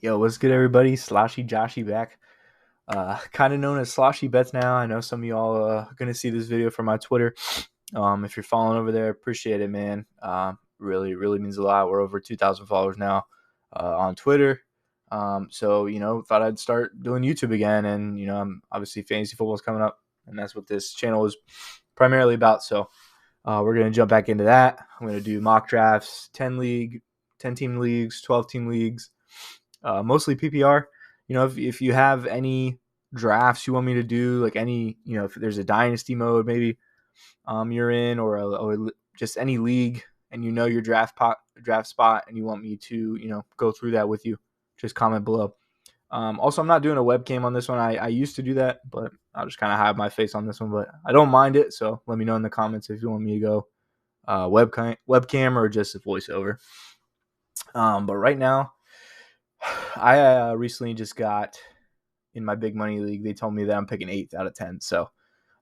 Yo, what's good, everybody? Sloshy Joshy back. Kind of known as Sloshy Bets now. I know some of y'all are going to see this video from my Twitter. If you're following over there, appreciate it, man. Really means a lot. We're over 2,000 followers now on Twitter. So, thought I'd start doing YouTube again. And, I'm obviously fantasy football is coming up, and that's what this channel is primarily about. So we're going to jump back into that. I'm going to do mock drafts, 10 team leagues, 12 team leagues. Mostly PPR. If you have any drafts you want me to do, like any, if there's a dynasty mode maybe you're in, or just any league, and your draft spot, and you want me to go through that with you, just comment below. Also, I'm not doing a webcam on this one. I used to do that, but I'll just kind of hide my face on this one. But I don't mind it, so let me know in the comments if you want me to go webcam or just a voiceover. But right now, I recently just got in my big money league. They told me that I'm picking 8 out of 10. So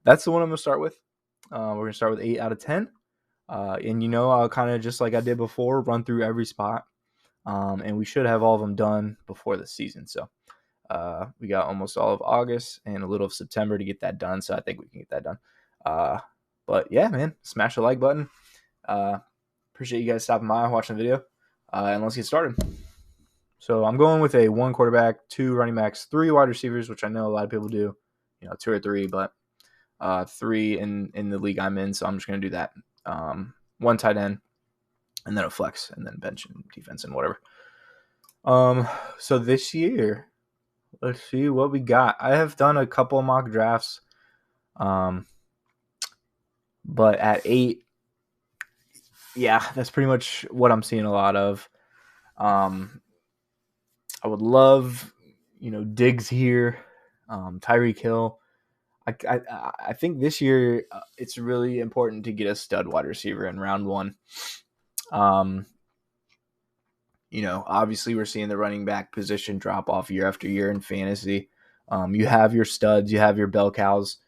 that's the one I'm going to start with. We're going to start with 8 out of 10. And I'll kind of, just like I did before, run through every spot. And we should have all of them done before the season. So we got almost all of August and a little of September to get that done. So I think we can get that done. But yeah, man, smash the like button. Appreciate you guys stopping by, watching the video. And let's get started. So I'm going with a 1 quarterback, 2 running backs, 3 wide receivers, which I know a lot of people do, 2 or 3, but 3 in the league I'm in. So I'm just going to do that. 1 tight end, and then a flex, and then bench and defense and whatever. So this year, let's see what we got. I have done a couple of mock drafts, but at 8, yeah, that's pretty much what I'm seeing a lot of. I would love, Diggs here, Tyreek Hill. I think this year it's really important to get a stud wide receiver in round 1. Obviously we're seeing the running back position drop off year after year in fantasy. You have your studs, you have your bell cows,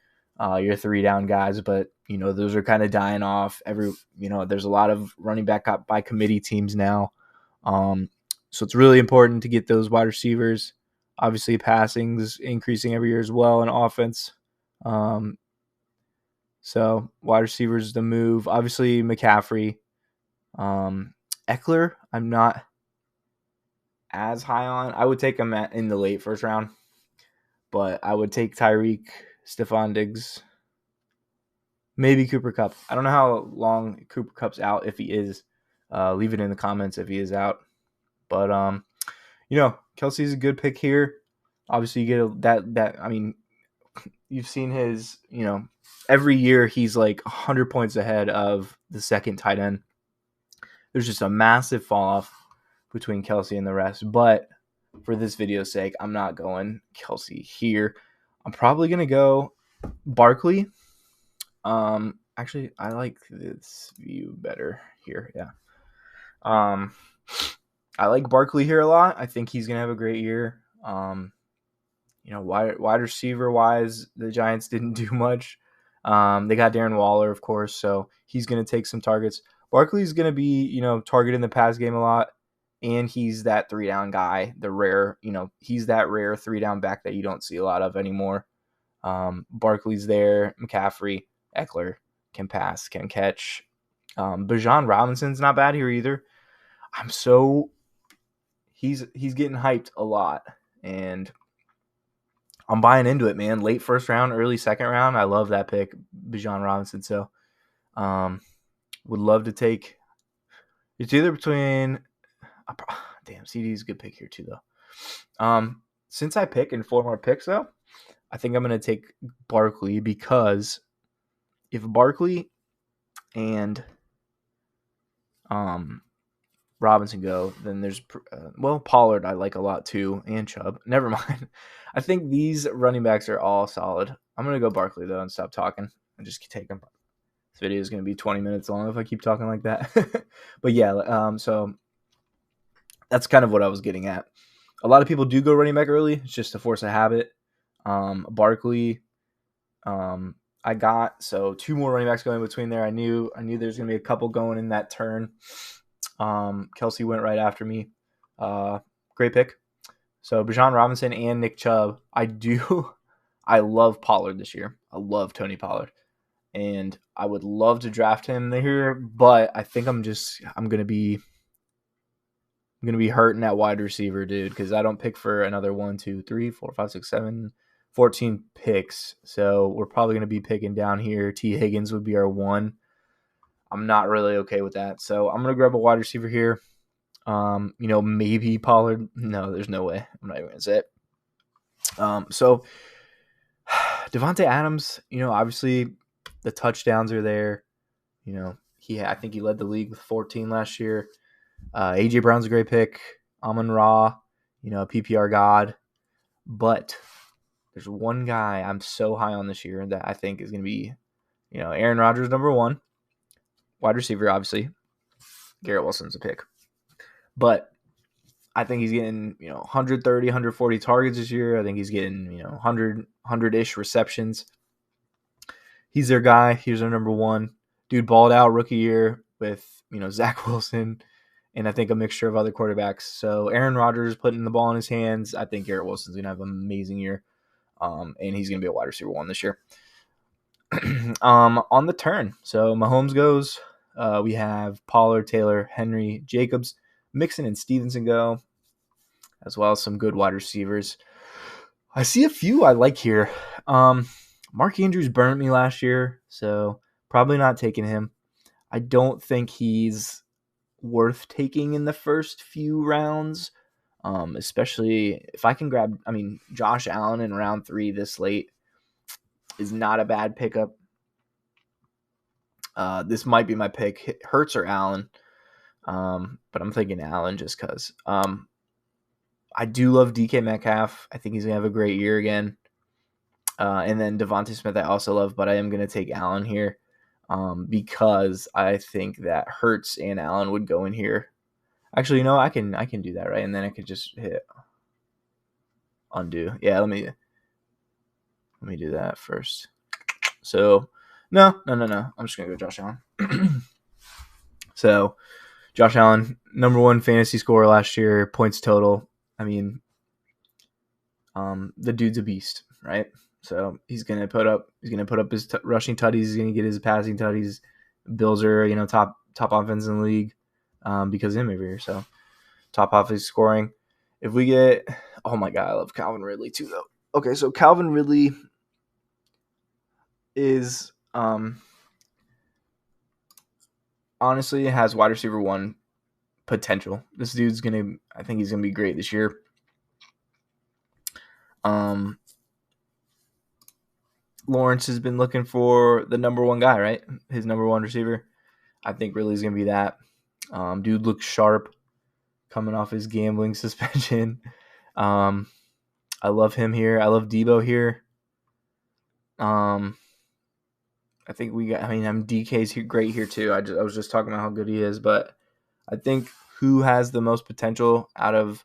your 3 down guys, but those are kind of dying off. There's a lot of running back by committee teams now. So it's really important to get those wide receivers. Obviously, passing's increasing every year as well in offense. So wide receivers the move. Obviously, McCaffrey. Eckler, I'm not as high on. I would take him in the late first round. But I would take Tyreek, Stephon Diggs, maybe Cooper Kupp. I don't know how long Cooper Kupp's out, if he is. Leave it in the comments if he is out. But Kelsey's a good pick here. Obviously, you get that. I mean, you've seen his. Every year he's like 100 points ahead of the second tight end. There's just a massive fall off between Kelsey and the rest. But for this video's sake, I'm not going Kelsey here. I'm probably gonna go Barkley. Actually, I like this view better here. Yeah. I like Barkley here a lot. I think he's gonna have a great year. Wide receiver wise, the Giants didn't do much. They got Darren Waller, of course, so he's gonna take some targets. Barkley's gonna be, targeted in the pass game a lot, and he's that 3 down guy. He's that rare 3 down back that you don't see a lot of anymore. Barkley's there. McCaffrey, Eckler can pass, can catch. Bijan Robinson's not bad here either. He's getting hyped a lot, and I'm buying into it, man. Late first round, early second round. I love that pick, Bijan Robinson. So, would love to take. It's either between. Damn, CD's a good pick here too, though. Since I pick in 4 more picks, though, I think I'm going to take Barkley, because if Barkley and Robinson go, then there's Pollard I like a lot too, and Chubb. Never mind. I think these running backs are all solid. I'm going to go Barkley, though, and stop talking and just take him. This video is going to be 20 minutes long if I keep talking like that. But yeah, so that's kind of what I was getting at. A lot of people do go running back early. It's just to force a habit. Barkley, I got 2 more running backs going between there. I knew there's going to be a couple going in that turn. Kelsey went right after me. Great pick. So Bijan Robinson and Nick Chubb. I love Pollard this year. I love Tony Pollard. And I would love to draft him here, but I think I'm gonna be hurting at wide receiver, dude, because I don't pick for another 1, 2, 3, 4, 5, 6, 7, 14 picks. So we're probably gonna be picking down here. T. Higgins would be our 1. I'm not really okay with that. So I'm gonna grab a wide receiver here. Maybe Pollard. No, there's no way. I'm not even gonna say it. So Devontae Adams, obviously the touchdowns are there. I think he led the league with 14 last year. AJ Brown's a great pick. Amon-Ra, PPR god. But there's one guy I'm so high on this year that I think is going to be, Aaron Rodgers, number 1. Wide receiver, obviously. Garrett Wilson's a pick. But I think he's getting, 130, 140 targets this year. I think he's getting, 100-ish receptions. He's their guy. He's their number 1. Dude balled out rookie year with, Zach Wilson and I think a mixture of other quarterbacks. So Aaron Rodgers putting the ball in his hands. I think Garrett Wilson's going to have an amazing year. And he's going to be a wide receiver 1 this year. On the turn. So Mahomes goes. We have Pollard, Taylor, Henry, Jacobs, Mixon, and Stevenson go, as well as some good wide receivers. I see a few I like here. Mark Andrews burned me last year, so probably not taking him. I don't think he's worth taking in the first few rounds, especially if I can grab, Josh Allen in round 3 this late is not a bad pickup. This might be my pick, Hurts or Allen, but I'm thinking Allen just because. I do love DK Metcalf. I think he's going to have a great year again. And then Devontae Smith I also love, but I am going to take Allen here because I think that Hurts and Allen would go in here. Actually, I can do that, right? And then I could just hit undo. Yeah, let me do that first. So, no. I'm just going to go Josh Allen. So, Josh Allen, number 1 fantasy scorer last year, points total. The dude's a beast, right? So he's gonna put up his rushing tutties. He's gonna get his passing tutties. Bills are top offense in the league because of him over here. So top offense scoring. If we get, oh my god, I love Calvin Ridley too though. Okay, so Calvin Ridley is honestly has wide receiver 1 potential. This dude's I think he's gonna be great this year. Lawrence has been looking for the number 1 guy, right? His number 1 receiver. I think Ridley's going to be that. Dude looks sharp coming off his gambling suspension. I love him here. I love Debo here. I think DK's great here too. I was just talking about how good he is, but I think who has the most potential out of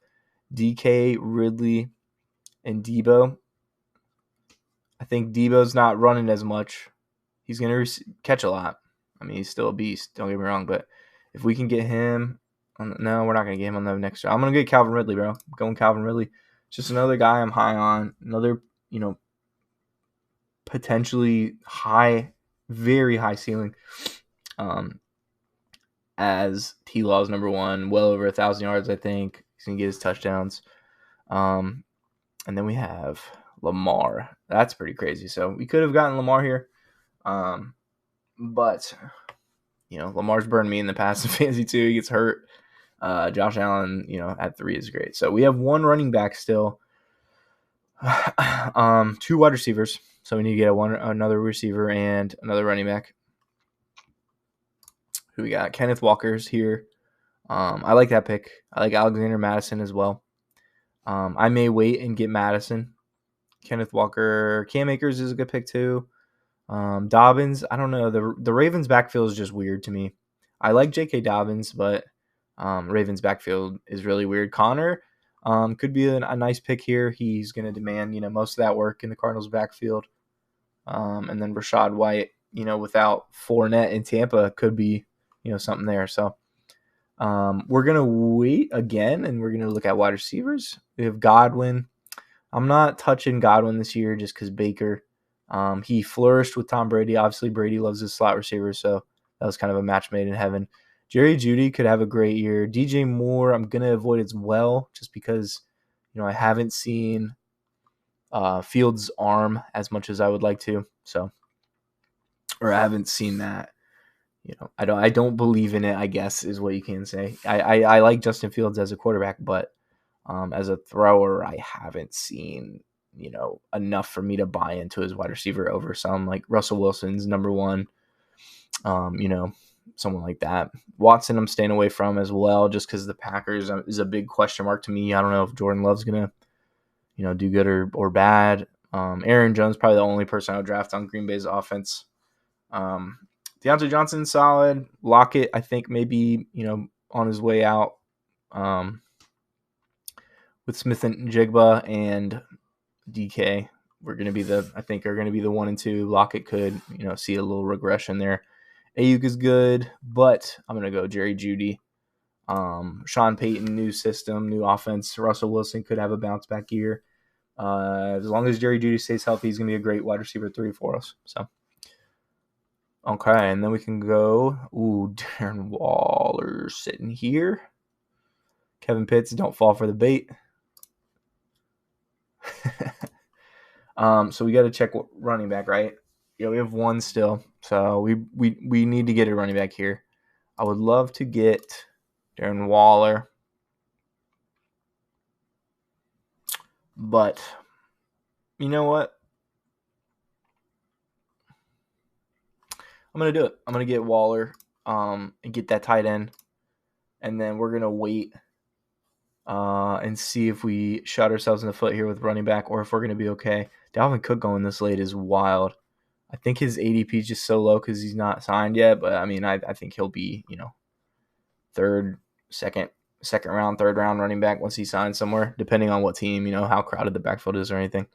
DK, Ridley, and Debo? I think Debo's not running as much. He's going to catch a lot. He's still a beast. Don't get me wrong. But if we can get him, no, we're not going to get him on the next round. I'm going to get Calvin Ridley, bro. I'm going Calvin Ridley. Just another guy I'm high on. Another, potentially high, very high ceiling. As T-Law's number 1, well over 1,000 yards, I think. He's going to get his touchdowns. And then we have Lamar. That's pretty crazy. So we could have gotten Lamar here. But, Lamar's burned me in the past in fantasy too. He gets hurt. Josh Allen, at 3 is great. So we have 1 running back still. 2 wide receivers. So we need to get another receiver and another running back. Who we got? Kenneth Walker's here. I like that pick. I like Alexander Madison as well. I may wait and get Madison. Kenneth Walker. Cam Akers is a good pick too. Dobbins, I don't know. The Ravens backfield is just weird to me. I like J.K. Dobbins, but Ravens backfield is really weird. Connor could be a nice pick here. He's going to demand, most of that work in the Cardinals backfield. And then Rashad White, without Fournette in Tampa could be, something there. So We're going to wait again, and we're going to look at wide receivers. We have Godwin. I'm not touching Godwin this year just because Baker. He flourished with Tom Brady. Obviously, Brady loves his slot receiver, so that was kind of a match made in heaven. Jerry Jeudy could have a great year. DJ Moore, I'm going to avoid as well just because, I haven't seen Fields' arm as much as I would like to. So, or I haven't seen that. I don't believe in it, I guess, is what you can say. I like Justin Fields as a quarterback, but as a thrower, I haven't seen, enough for me to buy into his wide receiver over some like Russell Wilson's number one, someone like that. Watson, I'm staying away from as well, just because the Packers is a big question mark to me. I don't know if Jordan Love's going to, do good or bad. Aaron Jones, probably the only person I would draft on Green Bay's offense. Deontay Johnson, solid. Lockett, I think maybe, on his way out with Smith and Jigba and DK. We're going to be are going to be the 1 and 2. Lockett could, see a little regression there. Ayuk is good, but I'm going to go Jerry Jeudy. Sean Payton, new system, new offense. Russell Wilson could have a bounce back year. As long as Jerry Jeudy stays healthy, he's going to be a great wide receiver 3 for us. So, okay, and then we can go. Ooh, Darren Waller sitting here. Kevin Pitts, don't fall for the bait. So we got to check what running back, right? Yeah, we have one still, so we need to get a running back here. I would love to get Darren Waller, but you know what? I'm gonna do it. I'm gonna get Waller, and get that tight end, and then we're gonna wait, and see if we shot ourselves in the foot here with running back, or if we're gonna be okay. Dalvin Cook going this late is wild. I think his ADP is just so low because he's not signed yet. But I mean, I think he'll be, second round, third round running back once he signs somewhere, depending on what team, how crowded the backfield is or anything.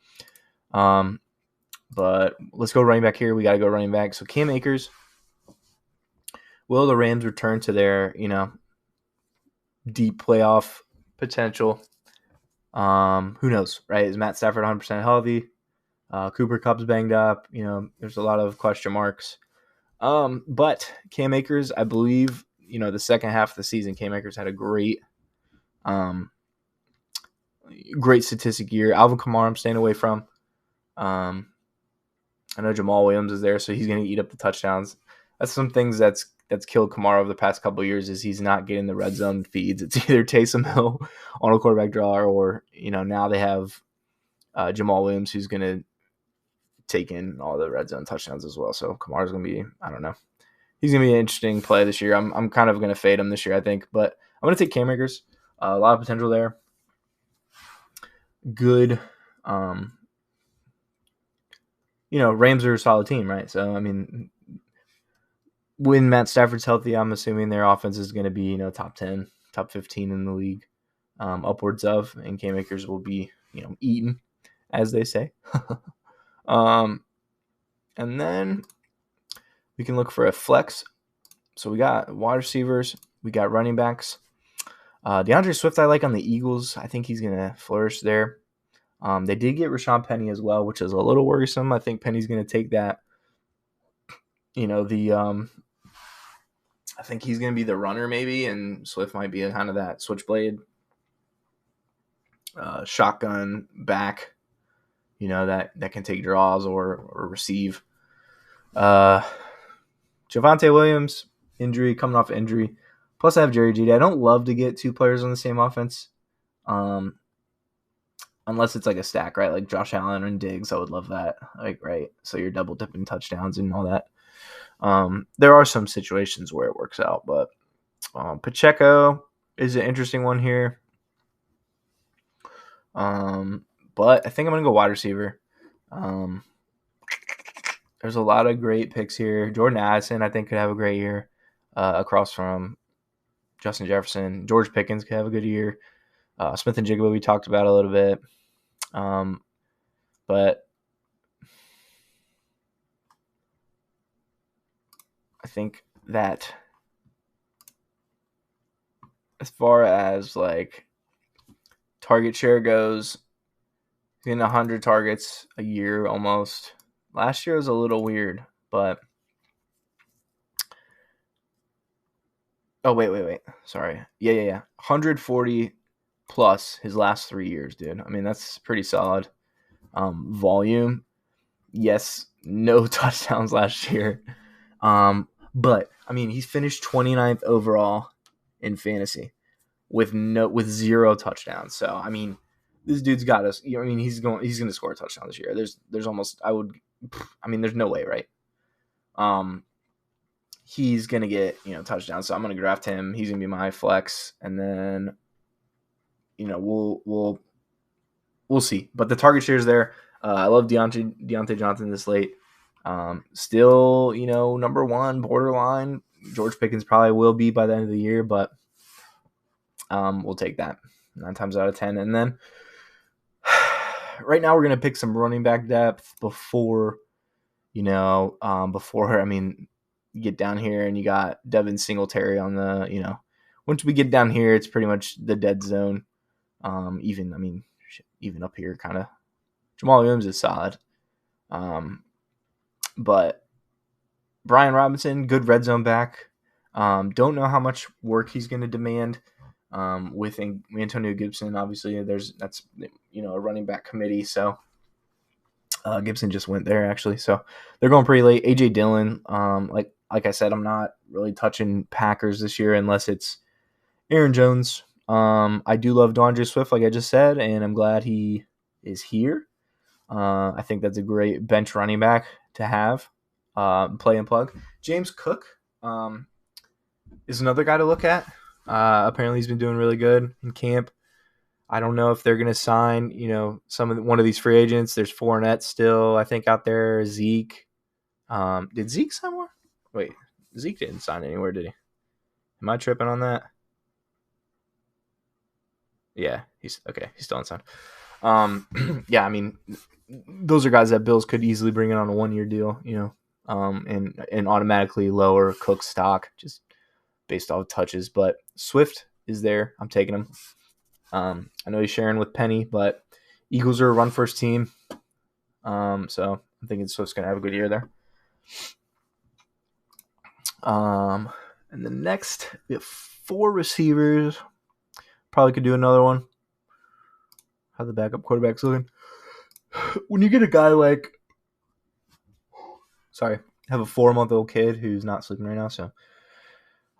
But let's go running back here. We got to go running back. So Cam Akers, will the Rams return to their, deep playoff potential? Who knows, right? Is Matt Stafford 100% healthy? Cooper Kupp's banged up. There's a lot of question marks. But Cam Akers, I believe, the second half of the season, Cam Akers had a great statistic year. Alvin Kamara, I'm staying away from. I know Jamal Williams is there, so he's going to eat up the touchdowns. That's some things that's killed Kamara over the past couple of years is he's not getting the red zone feeds. It's either Taysom Hill on a quarterback draw or, now they have Jamal Williams who's going to take in all the red zone touchdowns as well. So Kamara's going to be, I don't know. He's going to be an interesting play this year. I'm kind of going to fade him this year, I think. But I'm going to take Cam Akers. A lot of potential there. Good. Rams are a solid team, right? So, I mean, when Matt Stafford's healthy, I'm assuming their offense is going to be, top 10, top 15 in the league, upwards of. And Cam Akers will be, eaten, as they say. And then we can look for a flex. So we got wide receivers. We got running backs. DeAndre Swift I like on the Eagles. I think he's going to flourish there. They did get Rashawn Penny as well, which is a little worrisome. I think Penny's going to take that. I think he's going to be the runner maybe, and Swift might be kind of that switchblade shotgun back, that can take draws or receive. Javonte Williams, coming off injury. Plus, I have Jerry Jeudy. I don't love to get two players on the same offense, unless it's like a stack, right? Like Josh Allen and Diggs, I would love that. Right? So you're double dipping touchdowns and all that. There are some situations where it works out, but Pacheco is an interesting one here. But I think I'm going to go wide receiver. There's a lot of great picks here. Jordan Addison, I think, could have a great year across from Justin Jefferson. George Pickens could have a good year. Smith and Jigba we talked about a little bit. But I think that as far as like target share goes, in 100 targets a year almost. Last year was a little weird, but wait. Sorry. Yeah. 140 plus his last 3 years, dude. I mean, that's pretty solid. Volume, yes, no touchdowns last year. But I mean, he's finished 29th overall in fantasy with 0 touchdowns. So I mean, this dude's got us. I mean, he's going to score a touchdown this year. There's almost there's no way, right? He's gonna get touchdowns. So I'm gonna draft him. He's gonna be my flex, and then we'll see. But the target share is there. I love Deontay Johnson this late. Still, number one, borderline. George Pickens probably will be by the end of the year, but we'll take that 9 times out of 10. And then right now we're gonna pick some running back depth before you get down here and you got Devin Singletary on the once we get down here, it's pretty much the dead zone. Even up here, kind of. Jamal Williams is solid. But Brian Robinson, good red zone back. Don't know how much work he's going to demand with Antonio Gibson. Obviously, that's a running back committee. So Gibson just went there actually. So they're going pretty late. AJ Dillon, like I said, I'm not really touching Packers this year unless it's Aaron Jones. I do love DeAndre Swift, like I just said, and I'm glad he is here. I think that's a great bench running back to have, play and plug. James Cook is another guy to look at. Apparently, he's been doing really good in camp. I don't know if they're going to sign, one of these free agents. There's Fournette still, I think, out there. Zeke. Did Zeke sign more? Wait, Zeke didn't sign anywhere, did he? Am I tripping on that? Yeah, he's still unsigned. Yeah, I mean, those are guys that Bills could easily bring in on a 1-year deal, and automatically lower Cook's stock just based off touches. But Swift is there. I'm taking him. I know he's sharing with Penny, but Eagles are a run first team. So I'm thinking Swift's gonna have a good year there. And the next, we have 4 receivers. Probably could do another one. How the backup quarterback's looking. When you get a guy like, I have a 4-month-old kid who's not sleeping right now, so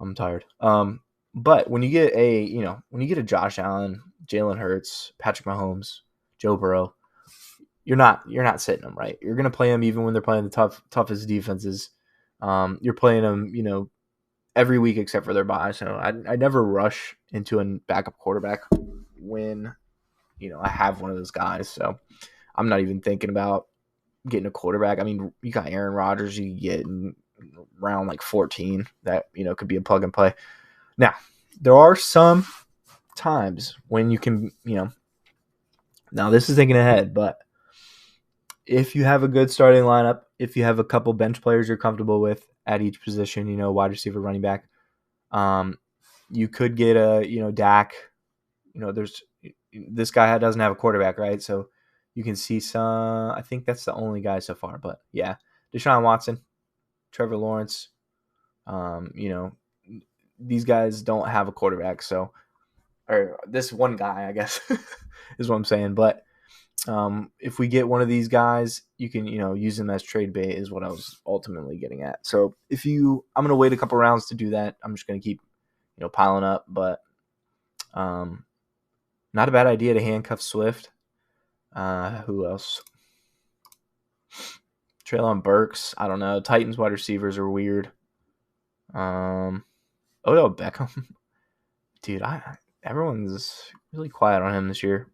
I'm tired. But when you get a Josh Allen, Jalen Hurts, Patrick Mahomes, Joe Burrow, you're not sitting them, right? You're gonna play them even when they're playing the toughest defenses. You're playing them, every week except for their bye. So I never rush into a backup quarterback when I have one of those guys. So I'm not even thinking about getting a quarterback. I mean, you got Aaron Rodgers, you get in round like 14 that could be a plug and play. Now, there are some times when you can, now this is thinking ahead, but if you have a good starting lineup, if you have a couple bench players you're comfortable with at each position, wide receiver, running back, you could get a, Dak. There's this guy doesn't have a quarterback, right? So you can see some. I think that's the only guy so far, but yeah, Deshaun Watson, Trevor Lawrence. These guys don't have a quarterback, or this one guy, I guess, is what I'm saying. But if we get one of these guys, you can use them as trade bait, is what I was ultimately getting at. So I'm gonna wait a couple rounds to do that. I'm just gonna keep piling up, but not a bad idea to handcuff Swift. Who else? Treylon Burks. I don't know. Titans wide receivers are weird. Odell Beckham. Dude, everyone's really quiet on him this year.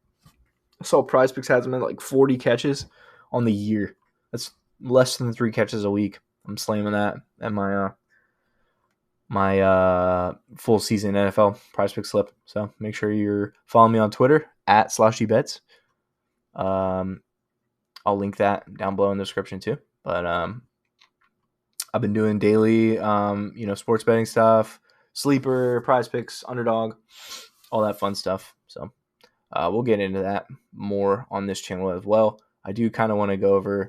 I saw Prize Picks has him at like 40 catches on the year. That's less than 3 catches a week. I'm slamming that at my full season NFL Prize Pick slip. So make sure you're following me on Twitter at @SloshyBets. I'll link that down below in the description too. But I've been doing daily, sports betting stuff, sleeper, prize picks, underdog, all that fun stuff. So we'll get into that more on this channel as well. I do kind of want to go over,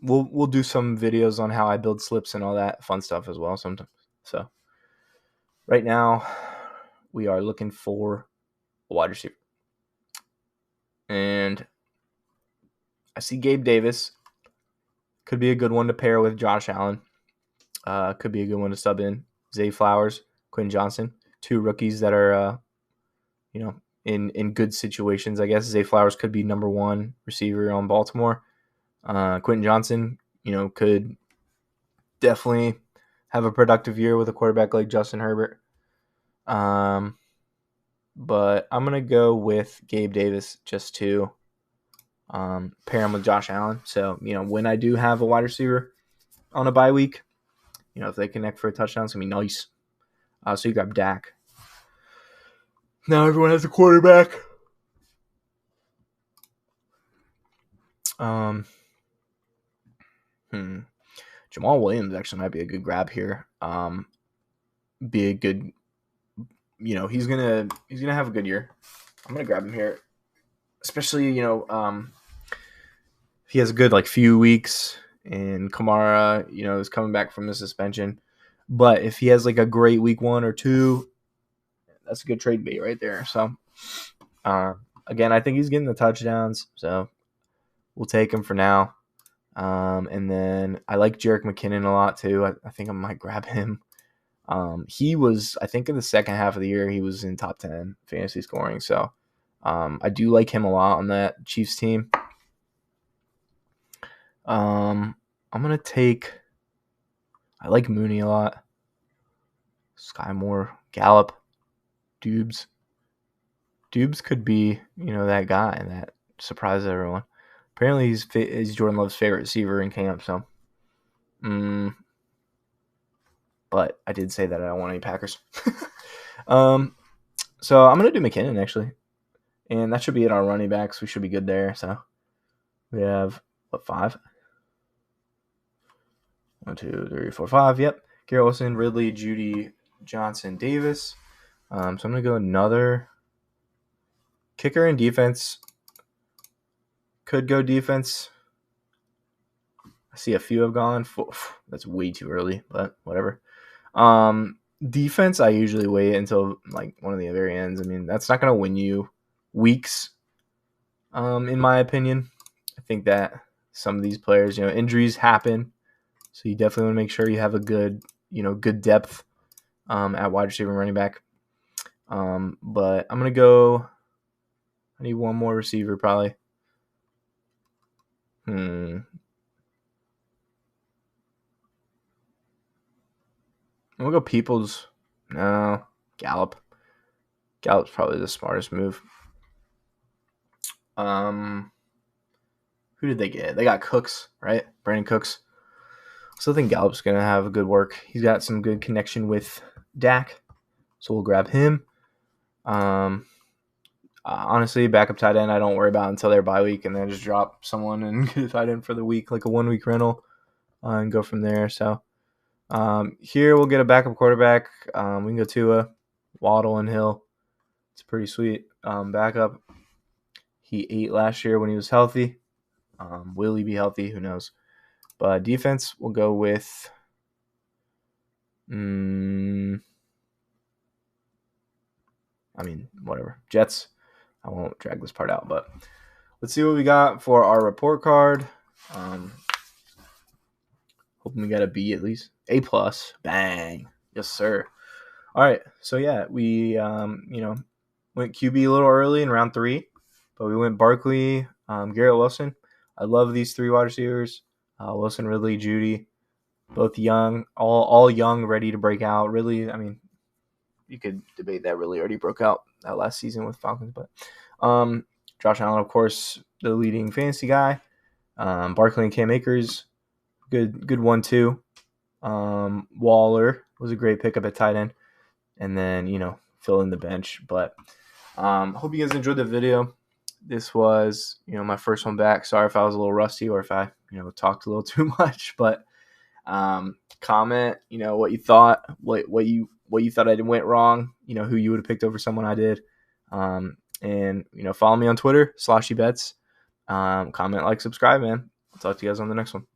we'll do some videos on how I build slips and all that fun stuff as well sometimes. So right now we are looking for a wide receiver. And I see Gabe Davis. Could be a good one to pair with Josh Allen. Could be a good one to sub in. Zay Flowers, Quinn Johnson, 2 rookies that are, in good situations. I guess Zay Flowers could be number 1 receiver on Baltimore. Quentin Johnson, could definitely have a productive year with a quarterback like Justin Herbert. But I'm going to go with Gabe Davis just to pair him with Josh Allen. So, when I do have a wide receiver on a bye week, if they connect for a touchdown, it's going to be nice. So you grab Dak. Now everyone has a quarterback. Jamal Williams actually might be a good grab here. Be a good, he's gonna have a good year. I'm gonna grab him here, especially if he has a good few weeks and Kamara is coming back from the suspension. But if he has a great week 1 or 2, that's a good trade bait right there. So again, I think he's getting the touchdowns, so we'll take him for now. And then I like Jerick McKinnon a lot too. I think I might grab him. He was, I think in the second half of the year, he was in top 10 fantasy scoring. So I do like him a lot on that Chiefs team. I'm going to take, I like Mooney a lot. Sky Moore, Gallup, Dubes. Dubes could be, that guy that surprises everyone. Apparently he's Jordan Love's favorite receiver in camp. So, but I did say that I don't want any Packers. So I'm going to do McKinnon actually. And that should be it on running backs. We should be good there. So we have, 5? 1, 2, 3, 4, 5. Yep. Garrett Wilson, Ridley, Judy, Johnson, Davis. So I'm going to go another kicker and defense. Could go defense. I see a few have gone. That's way too early, but whatever. Defense, I usually wait until one of the very ends. I mean, that's not going to win you weeks, in my opinion. I think that some of these players, injuries happen. So you definitely want to make sure you have a good, good depth at wide receiver and running back. But I'm going to go, I need one more receiver probably. I'm going to go Peoples. No, Gallup. Gallup's probably the smartest move. Who did they get? They got Cooks, right? Brandon Cooks. So I think Gallup's going to have a good work. He's got some good connection with Dak. So we'll grab him. Honestly, backup tight end I don't worry about until their bye week, and then just drop someone and get a tight end for the week, like a 1-week rental, and go from there. So here we'll get a backup quarterback. We can go Tua, Waddle, and Hill. It's pretty sweet backup. He ate last year when he was healthy. Will he be healthy? Who knows? But defense, we'll go with whatever. Jets. I won't drag this part out, but let's see what we got for our report card. Hoping we got a B at least. A+. Bang. Yes, sir. All right. So, yeah, we, went QB a little early in round 3, but we went Barkley, Garrett Wilson. I love these 3 wide receivers. Wilson, Ridley, Judy, both young, all young, ready to break out. Ridley, you could debate that Ridley already broke out that last season with Falcons, but Josh Allen, of course, the leading fantasy guy. Barkley and Cam Akers, good one too. Waller was a great pickup at tight end, and then fill in the bench. But hope you guys enjoyed the video. This was my first one back. Sorry if I was a little rusty or if I talked a little too much, but Comment, what you thought, what you thought I went wrong, who you would have picked over someone I did. And follow me on Twitter, Sloshy Bets. Comment, like, subscribe, man. I'll talk to you guys on the next one.